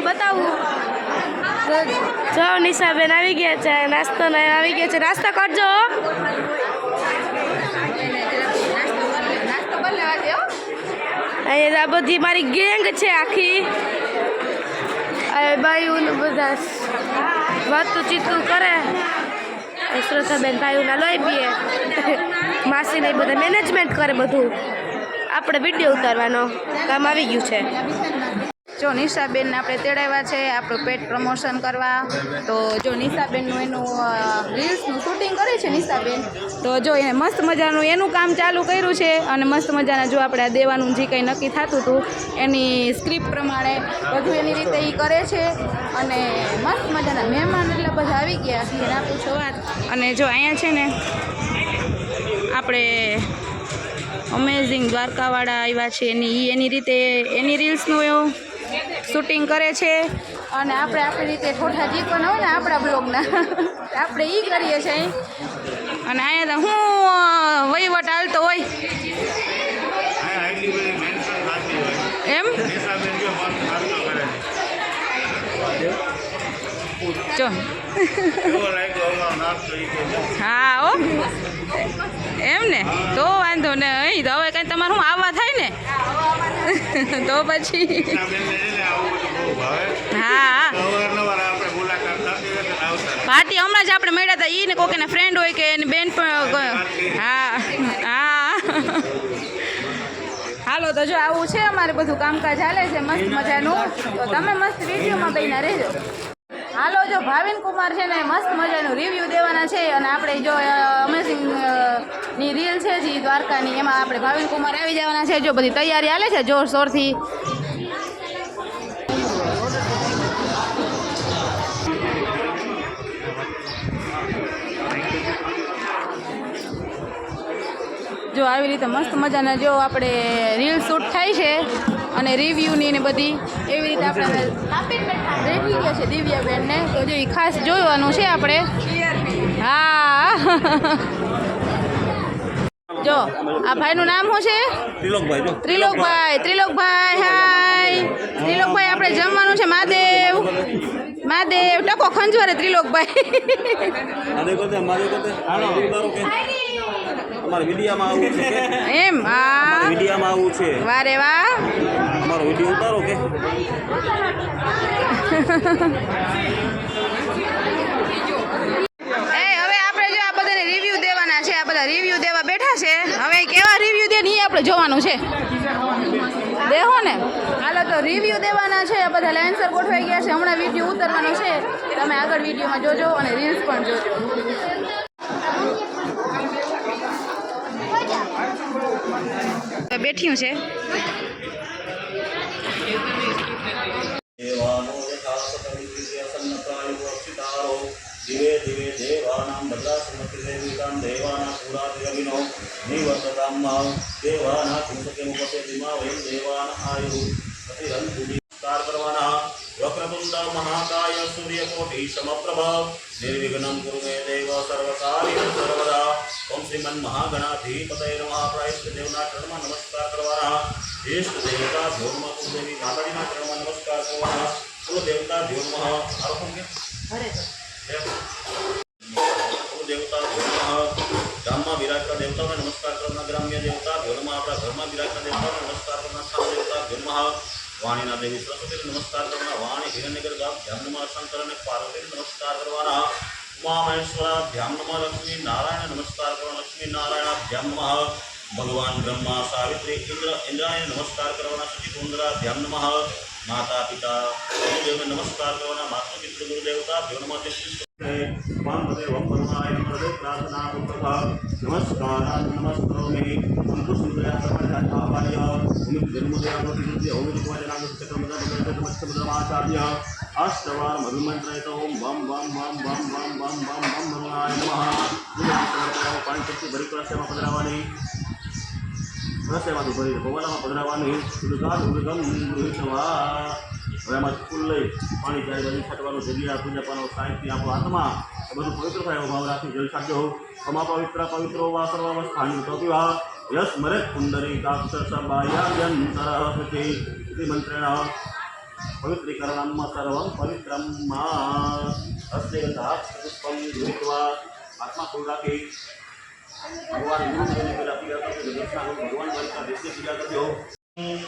બતાવું જો નિશાબેન આવી ગયા છે નાસ્તો ને આવી ગયા છે નાસ્તો કરજો અહીંયા આ બધી મારી ગેંગ છે આખી ભાઈઓને બધા વાતું ચીતું કરે શ્રદ્ધાબેન ભાઈઓના લોહી પીએ માસીને બધા મેનેજમેન્ટ કરે બધું આપણે વિડીયો ઉતારવાનો કામ આવી ગયું છે જો નિશાબેનને આપણે તેડાવ્યા છે આપણું પેટ પ્રમોશન કરવા તો જો નિશાબેનનું એનું રીલ્સનું શૂટિંગ કરે છે નિશાબેન તો જો એને મસ્ત મજાનું એનું કામ ચાલુ કર્યું છે અને મસ્ત મજાના જો આપણે આ દેવાનું જે કંઈ નક્કી થતું હતું એની સ્ક્રિપ્ટ પ્રમાણે બધું એની રીતે એ કરે છે અને મસ્ત મજાના મહેમાન એટલા બધા આવી ગયા છે એના પૂછો વાત અને જો અહીંયા છે ને આપણે અમેઝિંગ દ્વારકાવાળા આવ્યા છે એની રીતે એની રીલ્સનું એવું શૂટિંગ કરે છે અને આપણે આપણી રીતે ઠોઠા જીકવાના હોય ને આપણા બ્લોગના આપણે એ કરીએ છીએ અને અહીંયા તો હું વહીવટ હાલતો હોય એમ જો હા ઓ એમ ને તો વાંધો ને અહીં તો હવે કંઈ તમારે શું આવવા થાય ને તો પછી હા પાર્ટી હમણાં જ આપણે મળ્યા હતા એને કોઈક એના ફ્રેન્ડ હોય કે એની બેન પણ હા હા હાલો તો જો આવું છે અમારે બધું કામકાજ હાલે છે મસ્ત મજાનું તો તમે મસ્ત વિડીયોમાં બન્યા રહેજો હાલો જો ભાવિન કુમાર છે ને મસ્ત મજાનું રિવ્યૂ દેવાના છે અને આપણે જો અમેઝિંગ ની રીલ છે જે દ્વારકાની એમાં આપણે ભાવિન કુમાર આવી જવાના છે જો બધી તૈયારી હાલે છે જોરશોરથી જો આવી રીતે મસ્ત મજાના જો આપણે રીલ શૂટ થાય છે અને રિવ્યૂની ને બધી એવી રીતે આપણે રેડી ગયા છે દિવ્યાબેનને તો જો એ ખાસ જોવાનું છે આપણે હા જો આ ભાઈનું નામ શું છે ત્રિલોકભાઈ હાય ત્રિલોકભાઈ આપણે જમવાનું છે મહાદેવ ટકો ખંજવારે ત્રિલોકભાઈ અમારા વિડિયામાં આવું છે એમ હા વિડિયામાં આવું છે વારે વાહ અમારો વિડિયો ઉતારો કે હવે આપણે જો આ બધાને રિવ્યૂ દેવાના છે આ બધા રિવ્યૂ દેવા બેઠા છે હવે કેવા રિવ્યૂ દે ને એ આપણે જોવાનું છે દેહો ને હાલો તો રિવ્યૂ દેવાના છે આ બધા લાઇનસર ગોઠવાઈ ગયા છે હમણાં વિડીયો ઉતારવાનો છે તમે આગળ વિડીયોમાં જોજો અને રીલ્સ પણ જોજો બેઠ્યું છે દિવે દિવે દેવાનામ ભદ્રાસમતિ દેવિકામ દેવાના પુરાતિરવિનો નિવર્તતામ દેવાના કુંસકે મુપતે દિમા વયમ દેવાન આયુ પ્રતિરંતુકાર કરવાના વક્રતુંડ મહાકાય સૂર્યકોટિ સમપ્રભ નિર્વિઘ્નમ કુરુ મે દેવ સર્વકાર્યં સર્વદા ઓમ શ્રીમન મહાગણાધિપતય નમઃ પ્રાયશ્ચ દેવના ચરણમાં નમસ્કાર કરવાના જ્યેષ્ઠ દેવતા ધ્યોનમાં કુલદેવી માતાજીના ચરણમાં નમસ્કાર કરવાના કુલ દેવતા ધ્યોનમાં આરોપણ કે દેવતા ધ્યોનમાં ગામમાં વિરાજતા દેવતાઓને નમસ્કાર કરવાના ગ્રામ્ય દેવતા ધ્યોનમાં આપણા ઘરમાં વિરાજતા દેવતાઓને નમસ્કાર કરવાના સ્થાન દેવતા ધ્યોનમાં વાણીના દેવી સરસ્વતીને નમસ્કાર કરવાના વાણી હિરણ્યગર ગામ ધ્યાનમાં શંકર અને પાર્વતીને નમસ્કાર કરવાના ઉમા મહેશ્વરા ધ્યાનમાં લક્ષ્મી નારાયણ નમસ્કાર કરવાના લક્ષ્મી નારાયણ ધ્યાનમાં ભગવાન બ્રહ્મા સાવિત્રી ઇન્દ્રાણીને નમસ્કાર કરવાના સચિતુંદ્રા ધ્યાનમાં માતા પિતા ગુરુદેવને નમસ્કાર કરવાના માતૃ પિતૃ ગુરુદેવતા ધ્યાનમાં નમસ્કાર નમસ્કરોમિ આચાર્ય અષ્ટવાર મધુમંત્રયત ઓમ વમ વમ વમ વમ વમ વમ વમ વમ ભગવાય નમઃ પાણી શક્તિ ભરી કળશમાં પધરાવવાની રસેમાંથી ભરી પવનમાં પધરાવવાની ઉદગમ ગૃહિતવા હવે એમાં ફૂલ લઈ પાણી ચારે બાજુ છાંટવાનું જગ્યા પૂજા કરવાનો સાહિત્ય આપણો આત્મા બધું પવિત્ર થાય એવો ભાવ રાખી જલ સાધ્યો તમા પવિત્રો વા સર્વાવસ્થાની તો પીવા યસ મરે કુંડરી કાક્ષર સબાયાન્તર મંત્રેણ पवित्रीकरणं सर्वं पवित्रं हस्ते पुष्पं धृत्वा आत्मा खुल राखी भगवान गुरु भगवान का देश पूजा करजो।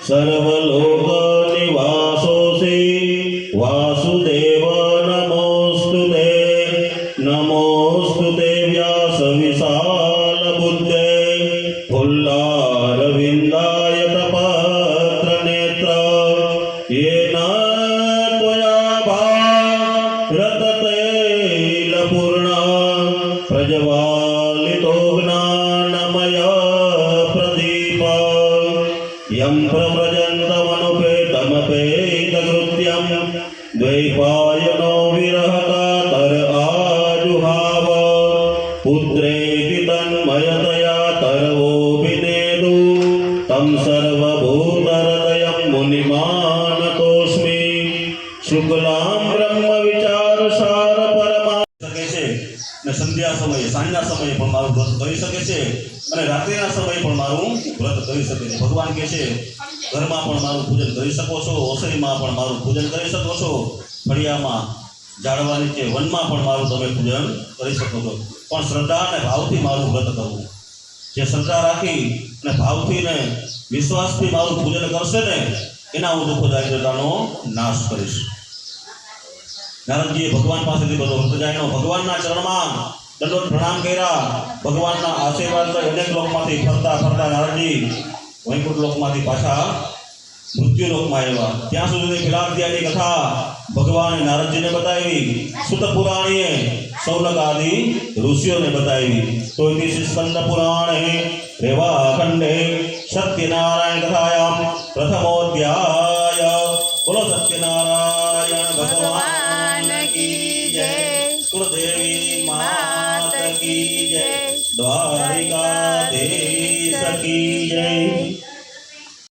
सर्वलोक निवासोऽसि वासुदेव नमोस्तुते नमोस्तुते व्यास विशाल बुद्धे फुल्लारविन्दायत पत्र नेत्र येन त्वया भारततैलपूर्ण प्रज्वालितो ज्ञानमय प्रदीप यं प्रव्रजन्तमनुपेतमपेतकृत्यं द्वैपायनो विरहकातर आजुहाव पुत्रेति तन्मयतया तरवोऽभिनेदु तं सर्वभूतहृदयं मुनिमानतोऽस्मि शुक्लां ब्रह्मविचारसार परमा શકે છે ને સંધ્યા સમયે સાંજના સમયે પણ મારું વ્રત કરી શકે છે અને રાત્રિના સમયે પણ મારું વ્રત કરી શકે છે। ભગવાન કહે છે ઘરમાં પણ મારું પૂજન કરી શકો છો, ઓસરીમાં પણ મારું પૂજન કરી શકો છો, ફળિયામાં ઝાડવા નીચે વનમાં પણ મારું તમે પૂજન કરી શકો છો, પણ શ્રદ્ધા અને ભાવથી મારું વ્રત કરવું। જે શ્રદ્ધા રાખી અને ભાવથી ને વિશ્વાસથી મારું પૂજન કરશે ને એના હું દુઃખ દારિદ્રતાનો નાશ કરીશ। નારદજીએ ભગવાન પાસેથી બધો વ્રત જાણ્યો, ભગવાનના ચરણમાં દંડોત પ્રણામ કર્યા, ભગવાનના આશીર્વાદ લઈ અનેક લોકમાંથી ફરતા ફરતા નારદજી વૈકુંઠ લોકમાંથી પાછા મૃત્યુ લોકમાં આવ્યા। ત્યાં સુધી ખિલાફિયાની કથા ભગવાને નારદજીને બતાવી, સુત પુરાણીએ સૌનક આદિ ઋષિઓને બતાવી। તો ઇતિ સ્કંદ પુરાણે રેવાખંડે સત્યનારાયણ કથાયામ પ્રથમોધ્યાય। બોલો સત્યનારાયણ ભગવાન કી જય, કુળદેવી માત કી જય, દ્વારિકાધીશ કી જય।